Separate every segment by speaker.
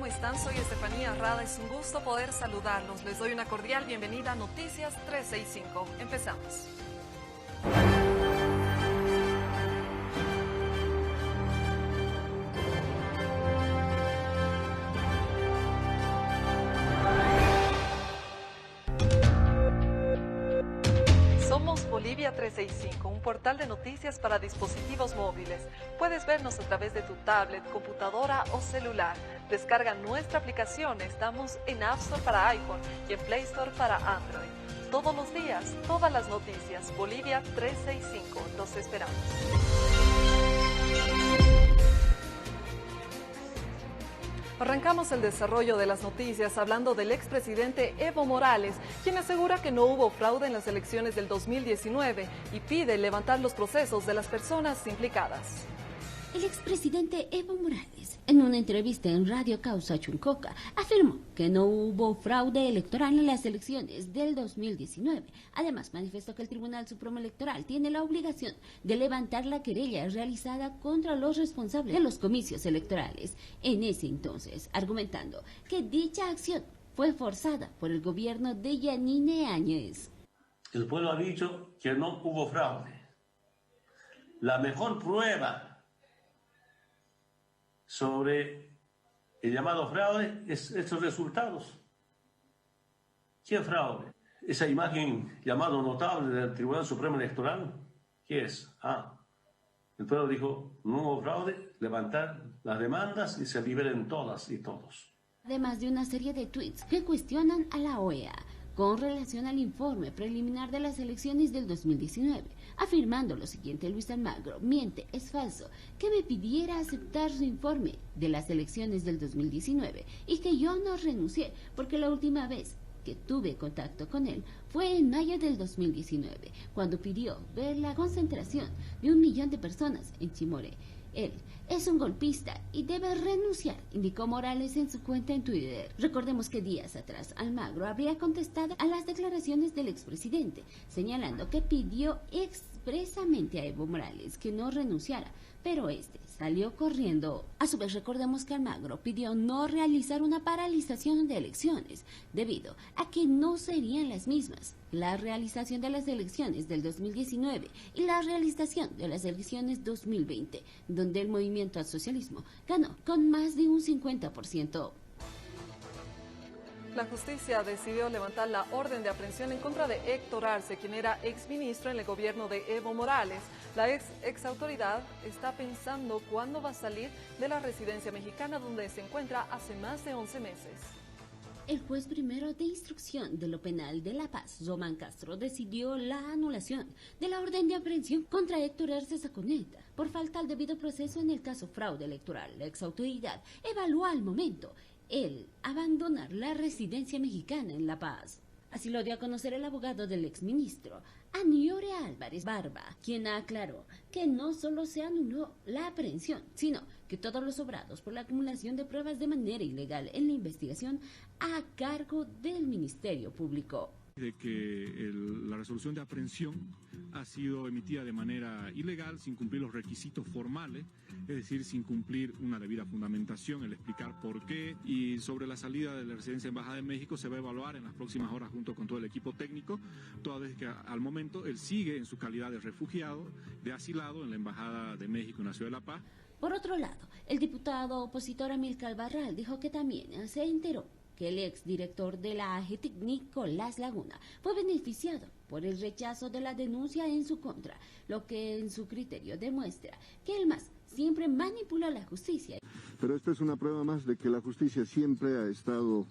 Speaker 1: ¿cómo están? Soy Estefanía Rada, es un gusto poder saludarlos. Les doy una cordial bienvenida a Noticias 365. Empezamos. Somos Bolivia 365, un portal de noticias para dispositivos móviles. Puedes vernos a través de tu tablet, computadora o celular. Descarga nuestra aplicación, estamos en App Store para iPhone y en Play Store para Android. Todos los días, todas las noticias. Bolivia 365, los esperamos. Arrancamos el desarrollo de las noticias hablando del expresidente Evo Morales, quien asegura que no hubo fraude en las elecciones del 2019 y pide levantar los procesos de las personas implicadas.
Speaker 2: El expresidente Evo Morales, en una entrevista en Radio Causa Chuncoca, afirmó que no hubo fraude electoral en las elecciones del 2019. Además, manifestó que el Tribunal Supremo Electoral tiene la obligación de levantar la querella realizada contra los responsables de los comicios electorales en ese entonces, argumentando que dicha acción fue forzada por el gobierno de Yanine Áñez.
Speaker 3: El pueblo ha dicho que no hubo fraude. La mejor prueba sobre el llamado fraude es estos resultados. ¿Qué fraude? Esa imagen llamado notable del Tribunal Supremo Electoral, ¿qué es? El pueblo dijo, no hubo fraude, levantar las demandas y se liberen todas y todos.
Speaker 2: Además de una serie de tweets que cuestionan a la OEA con relación al informe preliminar de las elecciones del 2019, afirmando lo siguiente: Luis Almagro miente, es falso, que me pidiera aceptar su informe de las elecciones del 2019 y que yo no renuncié porque la última vez que tuve contacto con él fue en mayo del 2019, cuando pidió ver la concentración de 1 millón de personas en Chimoré. Él es un golpista y debe renunciar, indicó Morales en su cuenta en Twitter. Recordemos que días atrás Almagro habría contestado a las declaraciones del expresidente, señalando que pidió expresamente a Evo Morales que no renunciara, pero este salió corriendo. A su vez, recordemos que Almagro pidió no realizar una paralización de elecciones, debido a que no serían las mismas la realización de las elecciones del 2019 y la realización de las elecciones 2020, donde el movimiento al socialismo ganó con más de un 50%.
Speaker 1: La justicia decidió levantar la orden de aprehensión en contra de Héctor Arce, quien era exministro en el gobierno de Evo Morales. La ex autoridad está pensando cuándo va a salir de la residencia mexicana donde se encuentra hace más de 11 meses.
Speaker 2: El juez primero de instrucción de lo penal de La Paz, Román Castro, decidió la anulación de la orden de aprehensión contra Héctor Arce Saconeta por falta al debido proceso en el caso fraude electoral. La ex autoridad evaluó al momento el abandonar la residencia mexicana en La Paz. Así lo dio a conocer el abogado del exministro, Aniore Álvarez Barba, quien aclaró que no solo se anuló la aprehensión, sino que todos los obrados por la acumulación de pruebas de manera ilegal en la investigación a cargo del Ministerio Público.
Speaker 4: De que la resolución de aprehensión ha sido emitida de manera ilegal, sin cumplir los requisitos formales, es decir, sin cumplir una debida fundamentación, el explicar por qué, y sobre la salida de la residencia Embajada de México se va a evaluar en las próximas horas junto con todo el equipo técnico, toda vez que al momento él sigue en su calidad de refugiado, de asilado en la Embajada de México en la ciudad de La Paz.
Speaker 2: Por otro lado, el diputado opositor Amílcar Barral dijo que también se enteró que el exdirector de la AGETIC, Nicolás Laguna, fue beneficiado por el rechazo de la denuncia en su contra, lo que en su criterio demuestra que el MAS siempre manipula la justicia.
Speaker 5: Pero esta es una prueba más de que la justicia siempre ha estado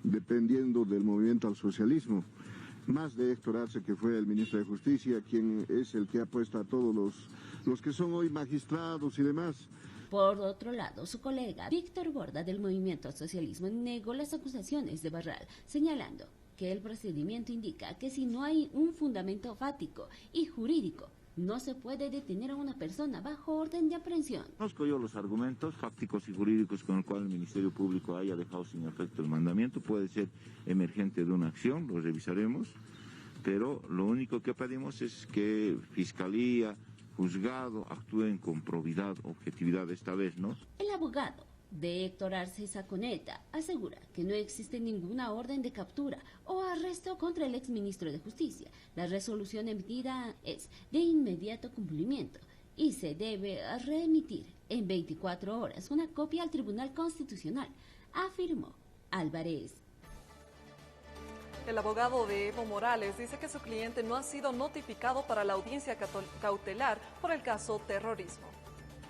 Speaker 5: dependiendo del movimiento al socialismo, más de Héctor Arce, que fue el ministro de Justicia, quien es el que ha puesto a todos los que son hoy magistrados y demás.
Speaker 2: Por otro lado, su colega Víctor Borda del Movimiento al Socialismo negó las acusaciones de Barral, señalando que el procedimiento indica que si no hay un fundamento fáctico y jurídico, no se puede detener a una persona bajo orden de aprehensión.
Speaker 6: Conozco yo los argumentos fácticos y jurídicos con el cual el Ministerio Público haya dejado sin efecto el mandamiento. Puede ser emergente de una acción, lo revisaremos, pero lo único que pedimos es que Fiscalía, juzgado, actúen con probidad, objetividad esta vez, ¿no?
Speaker 2: El abogado de Héctor Arce Saconeta asegura que no existe ninguna orden de captura o arresto contra el exministro de Justicia. La resolución emitida es de inmediato cumplimiento y se debe remitir en 24 horas una copia al Tribunal Constitucional, afirmó Álvarez.
Speaker 1: El abogado de Evo Morales dice que su cliente no ha sido notificado para la audiencia cautelar por el caso terrorismo.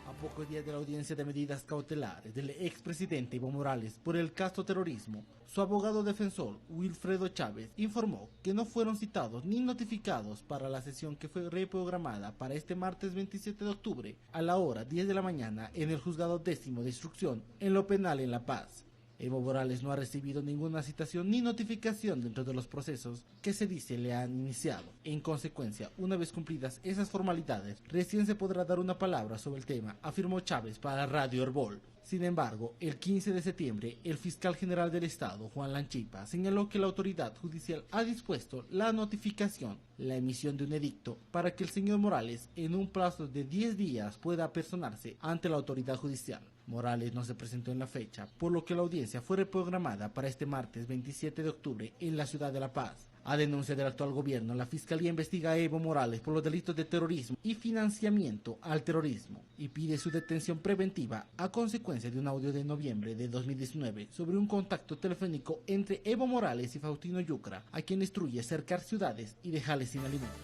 Speaker 7: A pocos días de la audiencia de medidas cautelares del expresidente Evo Morales por el caso terrorismo, su abogado defensor, Wilfredo Chávez, informó que no fueron citados ni notificados para la sesión que fue reprogramada para este martes 27 de octubre a la hora 10 de la mañana en el Juzgado 10º de Instrucción en lo Penal en La Paz. Evo Morales no ha recibido ninguna citación ni notificación dentro de los procesos que se dice le han iniciado. En consecuencia, una vez cumplidas esas formalidades, recién se podrá dar una palabra sobre el tema, afirmó Chávez para Radio Herbol. Sin embargo, el 15 de septiembre, el fiscal general del Estado, Juan Lanchipa, señaló que la autoridad judicial ha dispuesto la notificación, la emisión de un edicto, para que el señor Morales, en un plazo de 10 días, pueda apersonarse ante la autoridad judicial. Morales no se presentó en la fecha, por lo que la audiencia fue reprogramada para este martes 27 de octubre en la ciudad de La Paz. A denuncia del actual gobierno, la Fiscalía investiga a Evo Morales por los delitos de terrorismo y financiamiento al terrorismo y pide su detención preventiva a consecuencia de un audio de noviembre de 2019 sobre un contacto telefónico entre Evo Morales y Faustino Yucra, a quien instruye cercar ciudades y dejarles sin alimento.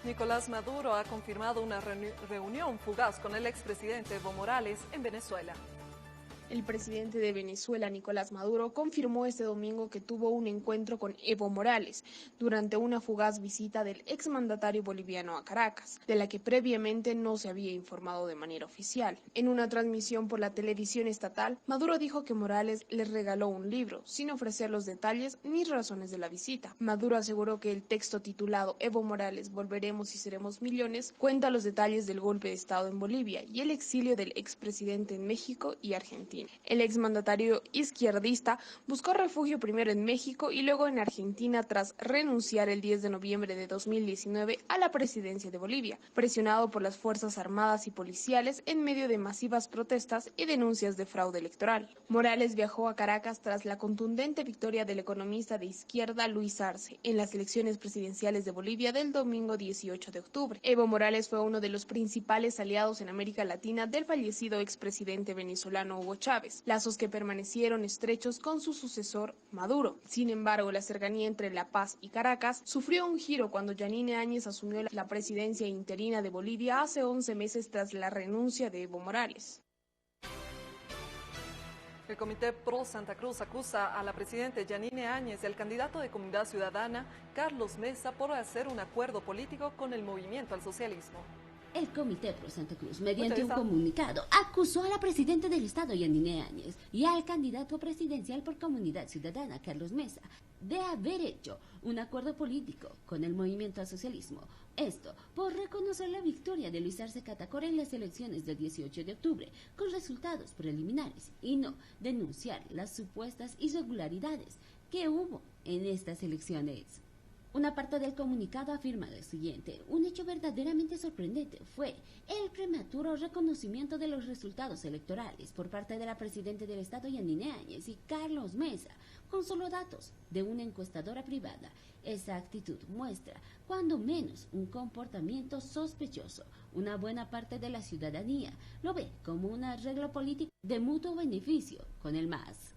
Speaker 1: Nicolás Maduro ha confirmado una reunión fugaz con el expresidente Evo Morales en Venezuela.
Speaker 8: El presidente de Venezuela, Nicolás Maduro, confirmó este domingo que tuvo un encuentro con Evo Morales durante una fugaz visita del exmandatario boliviano a Caracas, de la que previamente no se había informado de manera oficial. En una transmisión por la televisión estatal, Maduro dijo que Morales le regaló un libro, sin ofrecer los detalles ni razones de la visita. Maduro aseguró que el texto titulado Evo Morales, volveremos y seremos millones, cuenta los detalles del golpe de Estado en Bolivia y el exilio del expresidente en México y Argentina. El exmandatario izquierdista buscó refugio primero en México y luego en Argentina tras renunciar el 10 de noviembre de 2019 a la presidencia de Bolivia, presionado por las Fuerzas Armadas y policiales en medio de masivas protestas y denuncias de fraude electoral. Morales viajó a Caracas tras la contundente victoria del economista de izquierda Luis Arce en las elecciones presidenciales de Bolivia del domingo 18 de octubre. Evo Morales fue uno de los principales aliados en América Latina del fallecido expresidente venezolano Hugo Chávez, lazos que permanecieron estrechos con su sucesor Maduro. Sin embargo, la cercanía entre La Paz y Caracas sufrió un giro cuando Yanine Áñez asumió la presidencia interina de Bolivia hace 11 meses tras la renuncia de Evo Morales.
Speaker 1: El Comité Pro Santa Cruz acusa a la presidenta Yanine Áñez y al candidato de Comunidad Ciudadana, Carlos Mesa, por hacer un acuerdo político con el Movimiento al Socialismo.
Speaker 2: El Comité Pro Santa Cruz, mediante un comunicado, acusó a la presidenta del Estado, Yanine Áñez, y al candidato presidencial por Comunidad Ciudadana, Carlos Mesa, de haber hecho un acuerdo político con el Movimiento al Socialismo. Esto por reconocer la victoria de Luis Arce Catacora en las elecciones del 18 de octubre, con resultados preliminares, y no denunciar las supuestas irregularidades que hubo en estas elecciones. Una parte del comunicado afirma lo siguiente: un hecho verdaderamente sorprendente fue el prematuro reconocimiento de los resultados electorales por parte de la presidenta del Estado, Yanine Áñez, y Carlos Mesa, con solo datos de una encuestadora privada. Esa actitud muestra, cuando menos, un comportamiento sospechoso. Una buena parte de la ciudadanía lo ve como un arreglo político de mutuo beneficio con el MAS.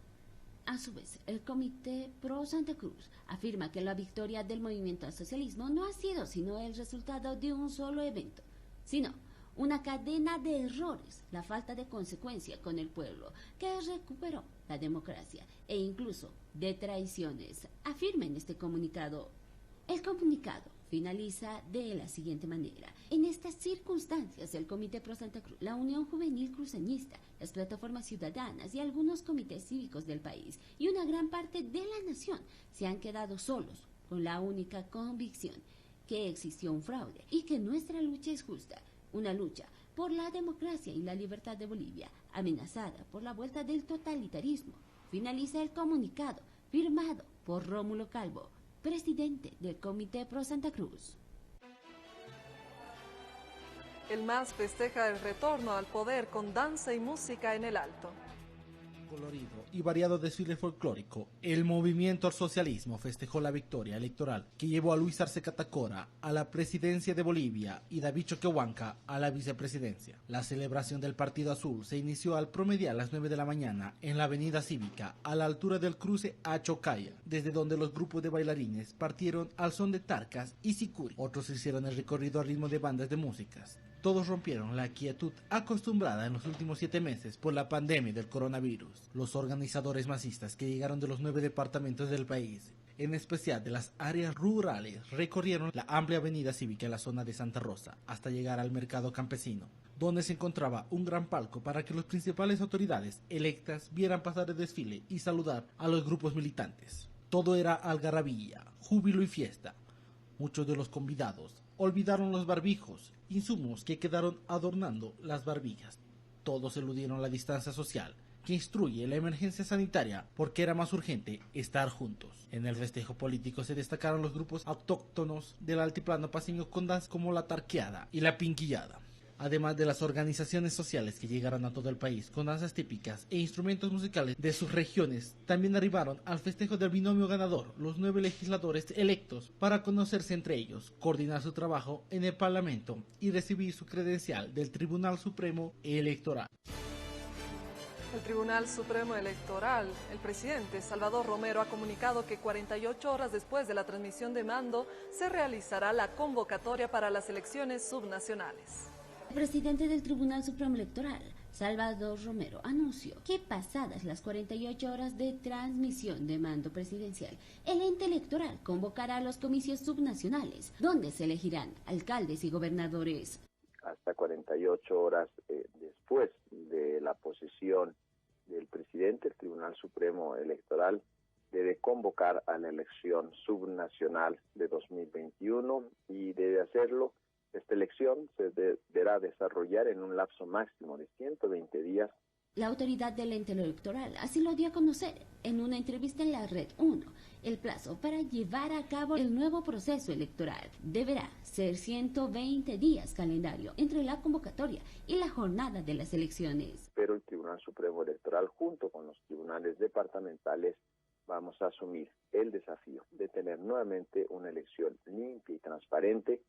Speaker 2: A su vez, el Comité Pro Santa Cruz afirma que la victoria del Movimiento al Socialismo no ha sido sino el resultado de un solo evento, sino una cadena de errores, la falta de consecuencia con el pueblo, que recuperó la democracia, e incluso de traiciones, afirma en este comunicado. El comunicado finaliza de la siguiente manera: en estas circunstancias, el Comité Pro Santa Cruz, la Unión Juvenil Cruceñista, las plataformas ciudadanas y algunos comités cívicos del país y una gran parte de la nación se han quedado solos con la única convicción que existió un fraude y que nuestra lucha es justa, una lucha por la democracia y la libertad de Bolivia, amenazada por la vuelta del totalitarismo. Finaliza el comunicado, firmado por Rómulo Calvo, presidente del Comité Pro Santa Cruz.
Speaker 1: El MAS festeja el retorno al poder con danza y música en el Alto.
Speaker 7: Colorido y variado desfile folclórico, el movimiento al socialismo festejó la victoria electoral que llevó a Luis Arce Catacora a la presidencia de Bolivia y David Choquehuanca a la vicepresidencia. La celebración del Partido Azul se inició al promediar las 9 de la mañana en la avenida Cívica, a la altura del cruce a Chocaya, desde donde los grupos de bailarines partieron al son de tarcas y sicuri. Otros hicieron el recorrido a ritmo de bandas de músicas. Todos rompieron la quietud acostumbrada en los últimos 7 meses por la pandemia del coronavirus. Los organizadores masistas que llegaron de los 9 departamentos del país, en especial de las áreas rurales, recorrieron la amplia avenida cívica en la zona de Santa Rosa hasta llegar al mercado campesino, donde se encontraba un gran palco para que las principales autoridades electas vieran pasar el desfile y saludar a los grupos militantes. Todo era algarabía, júbilo y fiesta. Muchos de los convidados olvidaron los barbijos, insumos que quedaron adornando las barbillas. Todos eludieron la distancia social que instruye la emergencia sanitaria porque era más urgente estar juntos. En el festejo político se destacaron los grupos autóctonos del altiplano paceño con danzas como la tarqueada y la pinquillada, además de las organizaciones sociales que llegaron a todo el país con danzas típicas e instrumentos musicales de sus regiones. También arribaron al festejo del binomio ganador los 9 legisladores electos para conocerse entre ellos, coordinar su trabajo en el Parlamento y recibir su credencial del Tribunal Supremo Electoral.
Speaker 1: El Tribunal Supremo Electoral, el presidente Salvador Romero ha comunicado que 48 horas después de la transmisión de mando se realizará la convocatoria para las elecciones subnacionales.
Speaker 2: El presidente del Tribunal Supremo Electoral, Salvador Romero, anunció que pasadas las 48 horas de transmisión de mando presidencial, el ente electoral convocará a los comicios subnacionales, donde se elegirán alcaldes y gobernadores.
Speaker 9: Hasta 48 horas después de la posesión del presidente, el Tribunal Supremo Electoral debe convocar a la elección subnacional de 2021 y debe hacerlo. Esta elección se deberá desarrollar en un lapso máximo de 120 días.
Speaker 2: La autoridad del ente electoral así lo dio a conocer en una entrevista en la Red 1. El plazo para llevar a cabo el nuevo proceso electoral deberá ser 120 días calendario entre la convocatoria y la jornada de las elecciones.
Speaker 9: Pero el Tribunal Supremo Electoral, junto con los tribunales departamentales, vamos a asumir el desafío de tener nuevamente una elección limpia y transparente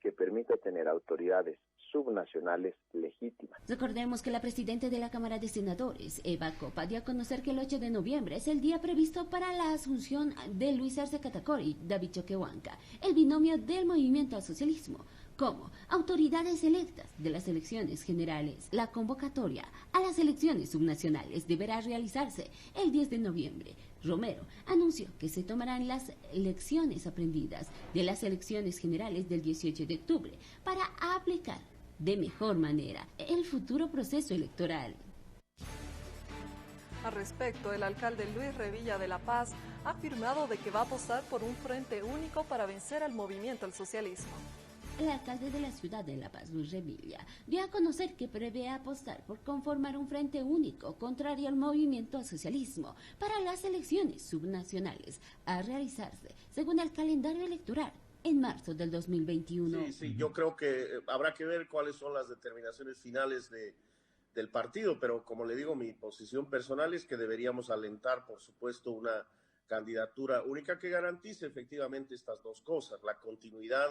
Speaker 9: que permita tener autoridades subnacionales legítimas.
Speaker 2: Recordemos que la presidenta de la Cámara de Senadores, Eva Copa, dio a conocer que el 8 de noviembre es el día previsto para la asunción de Luis Arce Catacora y David Choquehuanca, el binomio del movimiento al socialismo, como autoridades electas de las elecciones generales. La convocatoria a las elecciones subnacionales deberá realizarse el 10 de noviembre. Romero anunció que se tomarán las lecciones aprendidas de las elecciones generales del 18 de octubre para aplicar de mejor manera el futuro proceso electoral.
Speaker 1: Al respecto, el alcalde Luis Revilla de La Paz ha afirmado de que va a apostar por un frente único para vencer al movimiento al socialismo.
Speaker 2: El alcalde de la ciudad de La Paz, Luis Revilla, dio a conocer que prevé apostar por conformar un frente único contrario al movimiento al socialismo para las elecciones subnacionales a realizarse según el calendario electoral en marzo del 2021.
Speaker 10: Sí, yo creo que habrá que ver cuáles son las determinaciones finales del partido, pero como le digo, mi posición personal es que deberíamos alentar, por supuesto, una candidatura única que garantice efectivamente estas dos cosas, la continuidad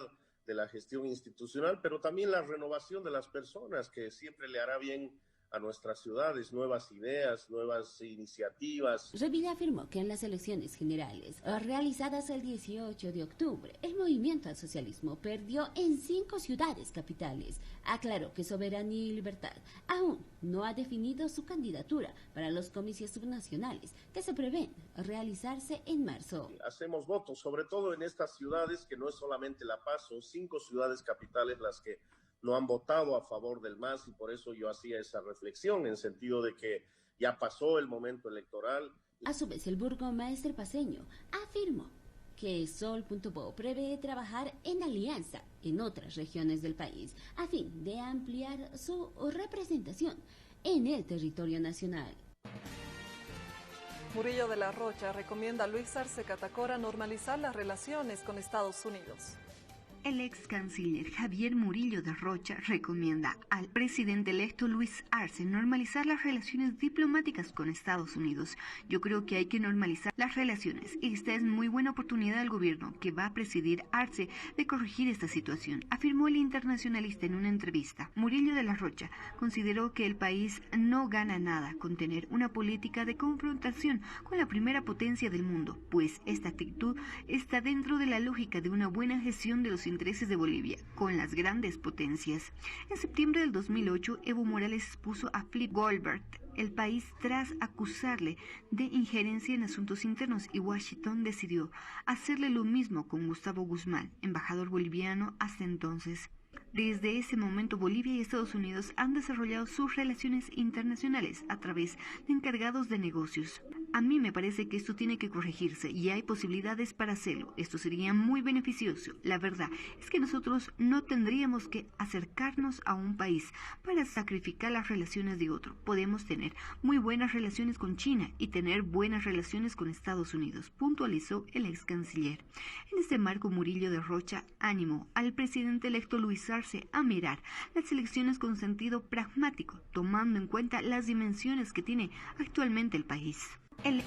Speaker 10: de la gestión institucional, pero también la renovación de las personas, que siempre le hará bien a nuestras ciudades, nuevas ideas, nuevas iniciativas.
Speaker 2: Revilla afirmó que en las elecciones generales realizadas el 18 de octubre, el movimiento al socialismo perdió en 5 ciudades capitales. Aclaró que Soberanía y Libertad aún no ha definido su candidatura para los comicios subnacionales que se prevén realizarse en marzo.
Speaker 10: Hacemos votos, sobre todo en estas ciudades, que no es solamente La Paz, son 5 ciudades capitales las que no han votado a favor del MAS, y por eso yo hacía esa reflexión en sentido de que ya pasó el momento electoral.
Speaker 2: A su vez, el burgomaestre paceño afirmó que Sol.bo prevé trabajar en alianza en otras regiones del país a fin de ampliar su representación en el territorio nacional.
Speaker 1: Murillo de la Rocha recomienda a Luis Arce Catacora normalizar las relaciones con Estados Unidos.
Speaker 11: El ex canciller Javier Murillo de Rocha recomienda al presidente electo Luis Arce normalizar las relaciones diplomáticas con Estados Unidos. Yo creo que hay que normalizar las relaciones y esta es muy buena oportunidad del gobierno que va a presidir Arce de corregir esta situación, afirmó el internacionalista en una entrevista. Murillo de la Rocha consideró que el país no gana nada con tener una política de confrontación con la primera potencia del mundo, pues esta actitud está dentro de la lógica de una buena gestión de los intereses de Bolivia con las grandes potencias. En septiembre del 2008, Evo Morales expuso a Flip Goldberg el país tras acusarle de injerencia en asuntos internos y Washington decidió hacerle lo mismo con Gustavo Guzmán, embajador boliviano hasta entonces. Desde ese momento, Bolivia y Estados Unidos han desarrollado sus relaciones internacionales a través de encargados de negocios. A mí me parece que esto tiene que corregirse y hay posibilidades para hacerlo. Esto sería muy beneficioso. La verdad es que nosotros no tendríamos que acercarnos a un país para sacrificar las relaciones de otro. Podemos tener muy buenas relaciones con China y tener buenas relaciones con Estados Unidos, puntualizó el ex canciller. En este marco, Murillo de Rocha animó al presidente electo Luis Arce a mirar las elecciones con sentido pragmático, tomando en cuenta las dimensiones que tiene actualmente el país.
Speaker 1: El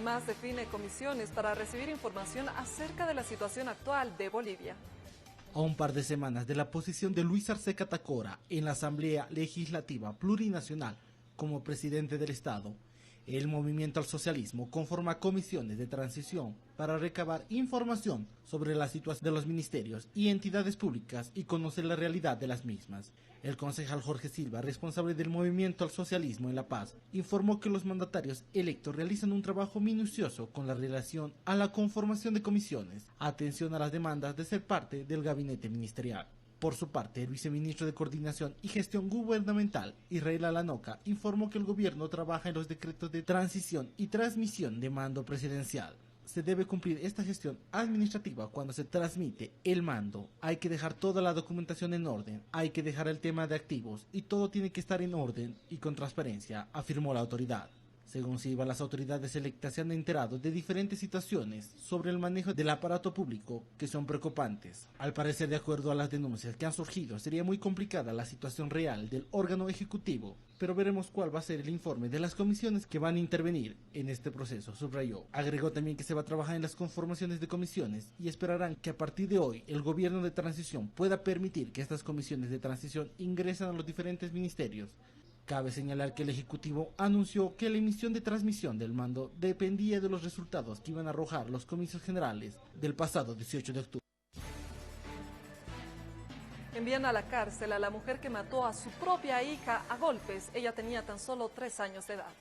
Speaker 1: MAS define comisiones para recibir información acerca de la situación actual de Bolivia.
Speaker 7: A un par de semanas de la posición de Luis Arce Catacora en la Asamblea Legislativa Plurinacional como presidente del Estado, el Movimiento al Socialismo conforma comisiones de transición para recabar información sobre la situación de los ministerios y entidades públicas y conocer la realidad de las mismas. El concejal Jorge Silva, responsable del Movimiento al Socialismo en La Paz, informó que los mandatarios electos realizan un trabajo minucioso con la relación a la conformación de comisiones, atención a las demandas de ser parte del gabinete ministerial. Por su parte, el viceministro de Coordinación y Gestión Gubernamental, Israel Alanoca, informó que el gobierno trabaja en los decretos de transición y transmisión de mando presidencial. Se debe cumplir esta gestión administrativa cuando se transmite el mando. Hay que dejar toda la documentación en orden, hay que dejar el tema de activos y todo tiene que estar en orden y con transparencia, afirmó la autoridad. Según Silva, las autoridades electas se han enterado de diferentes situaciones sobre el manejo del aparato público que son preocupantes. Al parecer, de acuerdo a las denuncias que han surgido, sería muy complicada la situación real del órgano ejecutivo, pero veremos cuál va a ser el informe de las comisiones que van a intervenir en este proceso, subrayó. Agregó también que se va a trabajar en las conformaciones de comisiones y esperarán que a partir de hoy el gobierno de transición pueda permitir que estas comisiones de transición ingresen a los diferentes ministerios. Cabe señalar que el Ejecutivo anunció que la emisión de transmisión del mando dependía de los resultados que iban a arrojar los comicios generales del pasado 18 de octubre.
Speaker 1: Envían a la cárcel a la mujer que mató a su propia hija a golpes. Ella tenía tan solo 3 años de edad.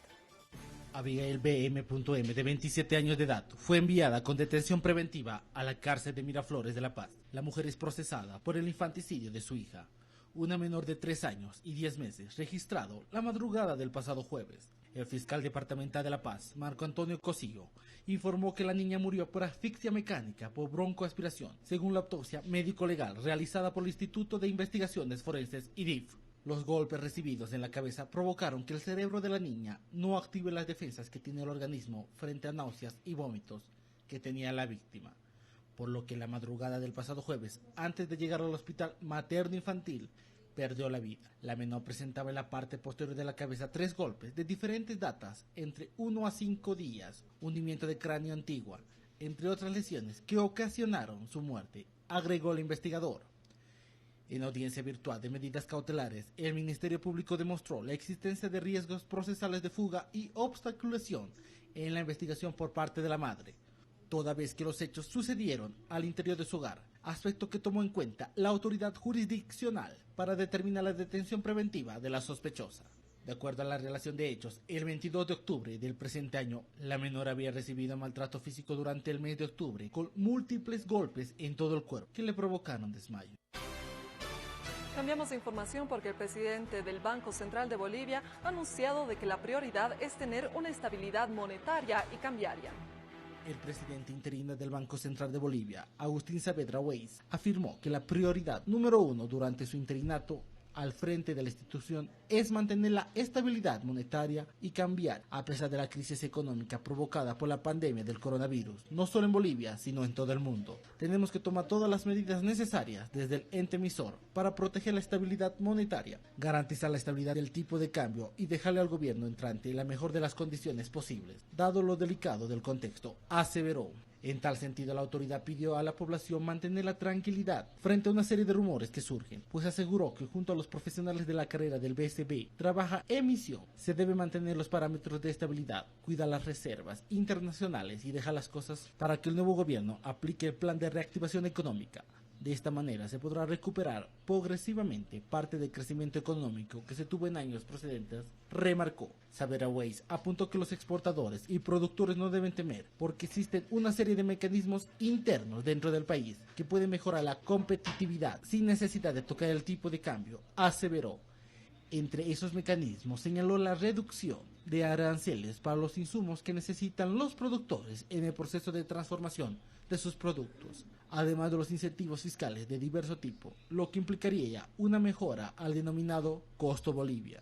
Speaker 7: Abigail B.M.M. de 27 años de edad fue enviada con detención preventiva a la cárcel de Miraflores de La Paz. La mujer es procesada por el infanticidio de su hija, una menor de 3 años y 10 meses, registrado la madrugada del pasado jueves. El fiscal departamental de La Paz, Marco Antonio Cosillo, informó que la niña murió por asfixia mecánica por broncoaspiración, según la autopsia médico-legal realizada por el Instituto de Investigaciones Forenses IDIF. Los golpes recibidos en la cabeza provocaron que el cerebro de la niña no active las defensas que tiene el organismo frente a náuseas y vómitos que tenía la víctima, por lo que la madrugada del pasado jueves, antes de llegar al hospital materno-infantil, perdió la vida. La menor presentaba en la parte posterior de la cabeza 3 golpes de diferentes datas, entre 1 a 5 días, hundimiento de cráneo antigua, entre otras lesiones que ocasionaron su muerte, agregó el investigador. En audiencia virtual de medidas cautelares, el Ministerio Público demostró la existencia de riesgos procesales de fuga y obstaculización en la investigación por parte de la madre, toda vez que los hechos sucedieron al interior de su hogar, aspecto que tomó en cuenta la autoridad jurisdiccional para determinar la detención preventiva de la sospechosa. De acuerdo a la relación de hechos, el 22 de octubre del presente año, la menor había recibido maltrato físico durante el mes de octubre, con múltiples golpes en todo el cuerpo que le provocaron desmayo.
Speaker 1: Cambiamos de información porque el presidente del Banco Central de Bolivia ha anunciado de que la prioridad es tener una estabilidad monetaria y cambiaria.
Speaker 7: El presidente interino del Banco Central de Bolivia, Agustín Saavedra Weiss, afirmó que la prioridad número 1 durante su interinato al frente de la institución es mantener la estabilidad monetaria y cambiar a pesar de la crisis económica provocada por la pandemia del coronavirus, no solo en Bolivia, sino en todo el mundo. Tenemos que tomar todas las medidas necesarias desde el ente emisor para proteger la estabilidad monetaria, garantizar la estabilidad del tipo de cambio y dejarle al gobierno entrante la mejor de las condiciones posibles, dado lo delicado del contexto, aseveró. En tal sentido, la autoridad pidió a la población mantener la tranquilidad frente a una serie de rumores que surgen, pues aseguró que junto a los profesionales de la carrera del BSB trabaja emisión. Se debe mantener los parámetros de estabilidad, cuidar las reservas internacionales y dejar las cosas para que el nuevo gobierno aplique el plan de reactivación económica. De esta manera se podrá recuperar progresivamente parte del crecimiento económico que se tuvo en años precedentes, remarcó. Saavedra Weiss apuntó que los exportadores y productores no deben temer, porque existen una serie de mecanismos internos dentro del país que pueden mejorar la competitividad sin necesidad de tocar el tipo de cambio, aseveró. Entre esos mecanismos señaló la reducción de aranceles para los insumos que necesitan los productores en el proceso de transformación de sus productos, además de los incentivos fiscales de diverso tipo, lo que implicaría una mejora al denominado costo Bolivia.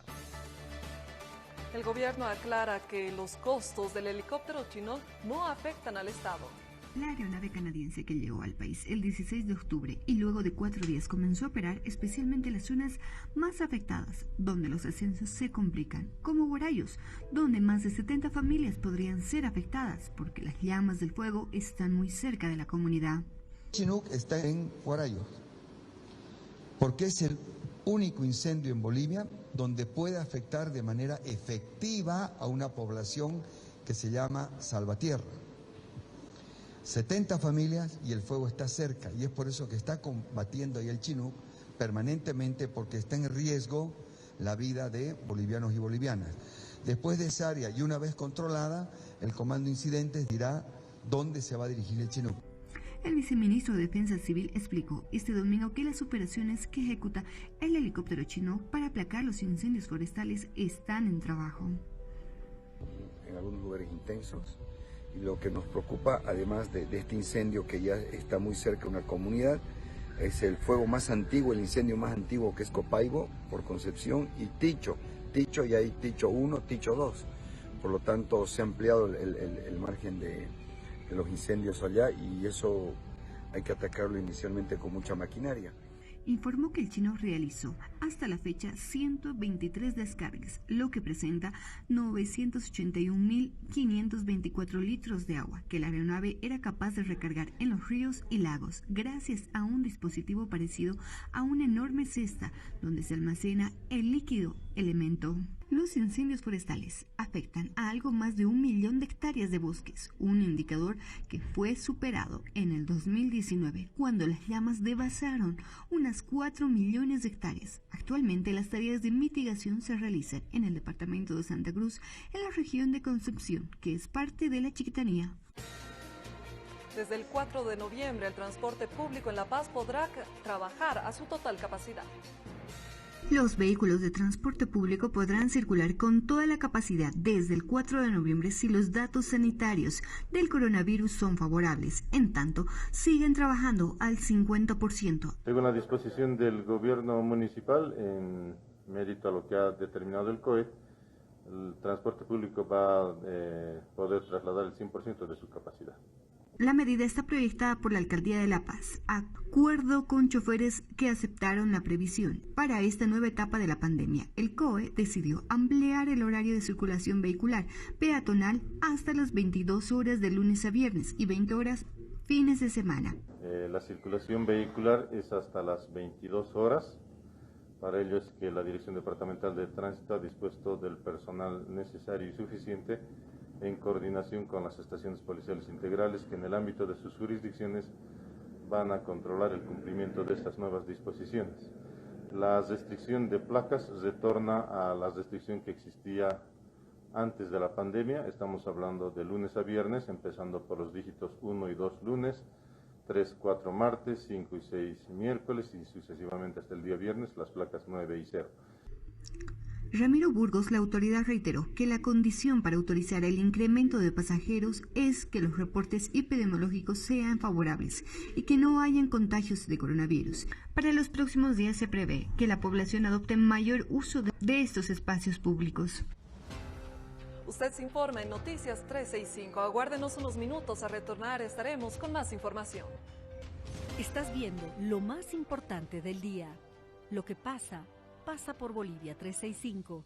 Speaker 1: El gobierno aclara que los costos del helicóptero chino no afectan al Estado.
Speaker 11: La aeronave canadiense que llegó al país el 16 de octubre y luego de 4 días comenzó a operar especialmente en las zonas más afectadas, donde los ascensos se complican, como Huarayos, donde más de 70 familias podrían ser afectadas porque las llamas del fuego están muy cerca de la comunidad.
Speaker 12: Chinook está en Huarayos, porque es el único incendio en Bolivia donde puede afectar de manera efectiva a una población que se llama Salvatierra. 70 familias y el fuego está cerca, y es por eso que está combatiendo ahí el Chinook permanentemente, porque está en riesgo la vida de bolivianos y bolivianas. Después de esa área y una vez controlada, el Comando de Incidentes dirá dónde se va a dirigir el Chinook.
Speaker 11: El viceministro de Defensa Civil explicó este domingo que las operaciones que ejecuta el helicóptero chino para aplacar los incendios forestales están en trabajo.
Speaker 13: En algunos lugares intensos. Y lo que nos preocupa, además de este incendio que ya está muy cerca de una comunidad, es el fuego más antiguo, el incendio más antiguo, que es Copaibo, por Concepción, y Ticho. Ticho, y hay Ticho 1, Ticho 2. Por lo tanto, se ha ampliado el margen de los incendios allá, y eso hay que atacarlo inicialmente con mucha maquinaria.
Speaker 11: Informó que el chino realizó hasta la fecha 123 descargas, lo que presenta 981.524 litros de agua que la aeronave era capaz de recargar en los ríos y lagos, gracias a un dispositivo parecido a una enorme cesta donde se almacena el líquido elemento. Los incendios forestales afectan a algo más de 1 millón de hectáreas de bosques, un indicador que fue superado en el 2019, cuando las llamas devastaron unas 4 millones de hectáreas. Actualmente las tareas de mitigación se realizan en el departamento de Santa Cruz, en la región de Concepción, que es parte de la Chiquitanía.
Speaker 1: Desde el 4 de noviembre, el transporte público en La Paz podrá trabajar a su total capacidad.
Speaker 11: Los vehículos de transporte público podrán circular con toda la capacidad desde el 4 de noviembre si los datos sanitarios del coronavirus son favorables. En tanto, siguen trabajando al 50%.
Speaker 14: Según la disposición del gobierno municipal, en mérito a lo que ha determinado el COE, el transporte público va a poder trasladar el 100% de su capacidad.
Speaker 11: La medida está proyectada por la Alcaldía de La Paz, acuerdo con choferes que aceptaron la previsión. Para esta nueva etapa de la pandemia, el COE decidió ampliar el horario de circulación vehicular peatonal hasta las 22 horas de lunes a viernes y 20 horas fines de semana.
Speaker 14: La circulación vehicular es hasta las 22 horas. Para ello es que la Dirección Departamental de Tránsito ha dispuesto del personal necesario y suficiente en coordinación con las estaciones policiales integrales que en el ámbito de sus jurisdicciones van a controlar el cumplimiento de estas nuevas disposiciones. La restricción de placas retorna a la restricción que existía antes de la pandemia. Estamos hablando de lunes a viernes, empezando por los dígitos 1 y 2 lunes, 3, 4 martes, 5 y 6 miércoles y sucesivamente hasta el día viernes las placas 9 y 0.
Speaker 11: Ramiro Burgos, la autoridad reiteró que la condición para autorizar el incremento de pasajeros es que los reportes epidemiológicos sean favorables y que no hayan contagios de coronavirus. Para los próximos días se prevé que la población adopte mayor uso de estos espacios públicos.
Speaker 1: Usted se informa en Noticias 365. Aguárdenos unos minutos, a retornar estaremos con más información.
Speaker 15: Estás viendo lo más importante del día. Lo que pasa por Bolivia 365.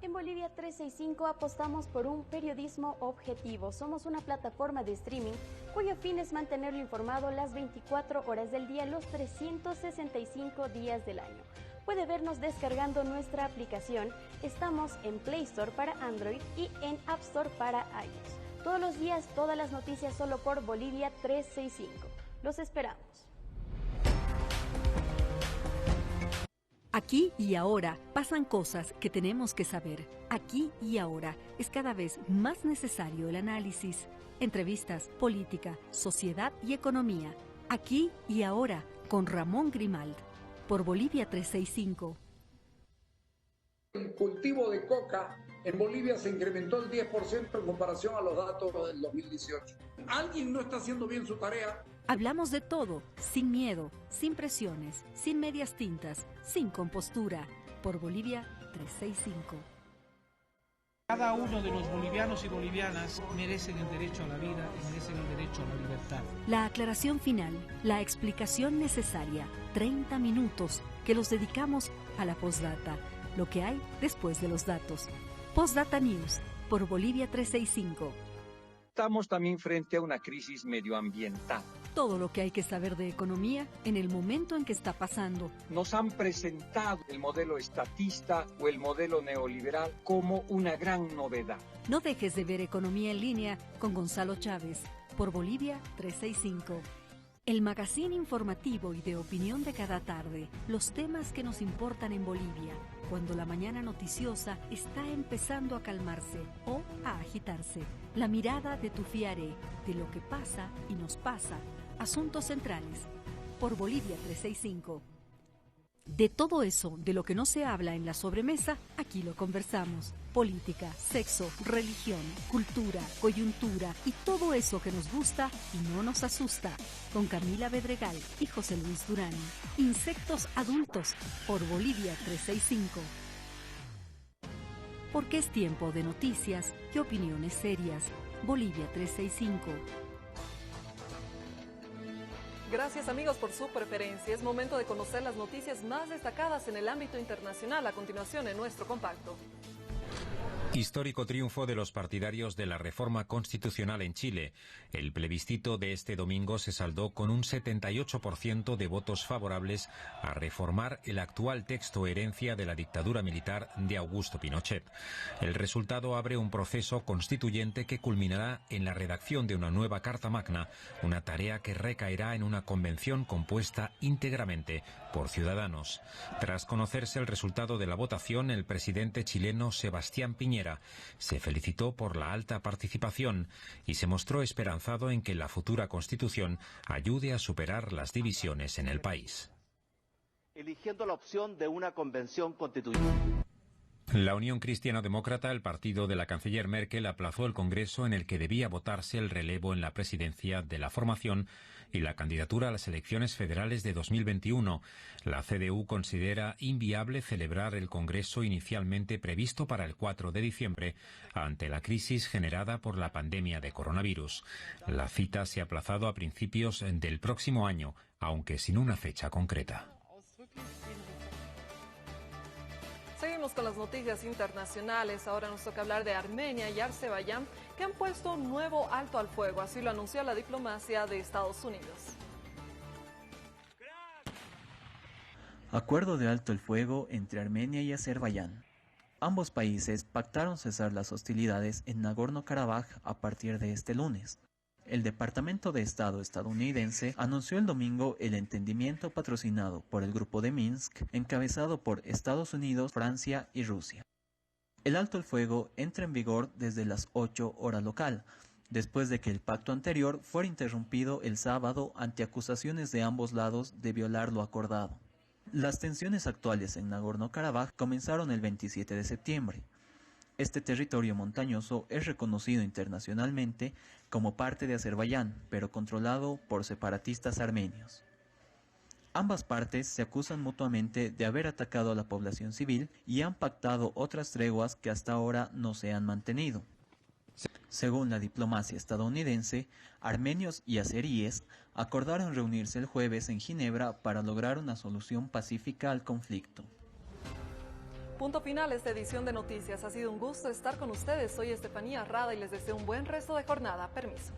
Speaker 16: En Bolivia 365 apostamos por un periodismo objetivo. Somos una plataforma de streaming cuyo fin es mantenerlo informado las 24 horas del día, los 365 días del año. Puede vernos descargando nuestra aplicación. Estamos en Play Store para Android y en App Store para iOS. Todos los días, todas las noticias solo por Bolivia 365. Los esperamos.
Speaker 15: Aquí y ahora pasan cosas que tenemos que saber. Aquí y ahora es cada vez más necesario el análisis. Entrevistas, política, sociedad y economía. Aquí y ahora con Ramón Grimald. Por Bolivia 365.
Speaker 17: El cultivo de coca en Bolivia se incrementó el 10% en comparación a los datos del 2018. ¿Alguien no está haciendo bien su tarea?
Speaker 15: Hablamos de todo, sin miedo, sin presiones, sin medias tintas, sin compostura. Por Bolivia 365.
Speaker 18: Cada uno de los bolivianos y bolivianas merecen el derecho a la vida y merecen el derecho a la libertad.
Speaker 15: La aclaración final, la explicación necesaria, 30 minutos que los dedicamos a la postdata, lo que hay después de los datos. Postdata News, por Bolivia 365.
Speaker 19: Estamos también frente a una crisis medioambiental.
Speaker 15: Todo lo que hay que saber de economía en el momento en que está pasando.
Speaker 19: Nos han presentado el modelo estatista o el modelo neoliberal como una gran novedad.
Speaker 15: No dejes de ver Economía en Línea con Gonzalo Chávez, por Bolivia 365. El magazine informativo y de opinión de cada tarde, los temas que nos importan en Bolivia, cuando la mañana noticiosa está empezando a calmarse o a agitarse. La mirada de Tufiare, de lo que pasa y nos pasa. Asuntos centrales, por Bolivia 365. De todo eso, de lo que no se habla en la sobremesa, aquí lo conversamos. Política, sexo, religión, cultura, coyuntura y todo eso que nos gusta y no nos asusta. Con Camila Bedregal y José Luis Durán. Insectos adultos, por Bolivia 365. Porque es tiempo de noticias y opiniones serias. Bolivia 365.
Speaker 1: Gracias amigos por su preferencia. Es momento de conocer las noticias más destacadas en el ámbito internacional a continuación en nuestro compacto.
Speaker 20: Histórico triunfo de los partidarios de la reforma constitucional en Chile. El plebiscito de este domingo se saldó con un 78% de votos favorables a reformar el actual texto herencia de la dictadura militar de Augusto Pinochet. El resultado abre un proceso constituyente que culminará en la redacción de una nueva Carta Magna, una tarea que recaerá en una convención compuesta íntegramente por ciudadanos. Tras conocerse el resultado de la votación, el presidente chileno Sebastián Piñera se felicitó por la alta participación y se mostró esperanzado en que la futura Constitución ayude a superar las divisiones en el país.
Speaker 21: Eligiendo la opción de una convención constituyente.
Speaker 20: La Unión Cristiana Demócrata, el partido de la canciller Merkel, aplazó el Congreso en el que debía votarse el relevo en la presidencia de la formación y la candidatura a las elecciones federales de 2021. La CDU considera inviable celebrar el Congreso inicialmente previsto para el 4 de diciembre ante la crisis generada por la pandemia de coronavirus. La cita se ha aplazado a principios del próximo año, aunque sin una fecha concreta.
Speaker 1: Seguimos con las noticias internacionales. Ahora nos toca hablar de Armenia y Azerbaiyán, que han puesto un nuevo alto al fuego. Así lo anunció la diplomacia de Estados Unidos.
Speaker 22: Acuerdo de alto el fuego entre Armenia y Azerbaiyán. Ambos países pactaron cesar las hostilidades en Nagorno-Karabaj a partir de este lunes. El Departamento de Estado estadounidense anunció el domingo el entendimiento patrocinado por el Grupo de Minsk, encabezado por Estados Unidos, Francia y Rusia. El alto el fuego entra en vigor desde las 8 horas local, después de que el pacto anterior fuera interrumpido el sábado ante acusaciones de ambos lados de violar lo acordado. Las tensiones actuales en Nagorno-Karabaj comenzaron el 27 de septiembre. Este territorio montañoso es reconocido internacionalmente como parte de Azerbaiyán, pero controlado por separatistas armenios. Ambas partes se acusan mutuamente de haber atacado a la población civil y han pactado otras treguas que hasta ahora no se han mantenido. Según la diplomacia estadounidense, armenios y azeríes acordaron reunirse el jueves en Ginebra para lograr una solución pacífica al conflicto.
Speaker 1: Punto final esta edición de Noticias. Ha sido un gusto estar con ustedes. Soy Estefanía Rada y les deseo un buen resto de jornada. Permiso.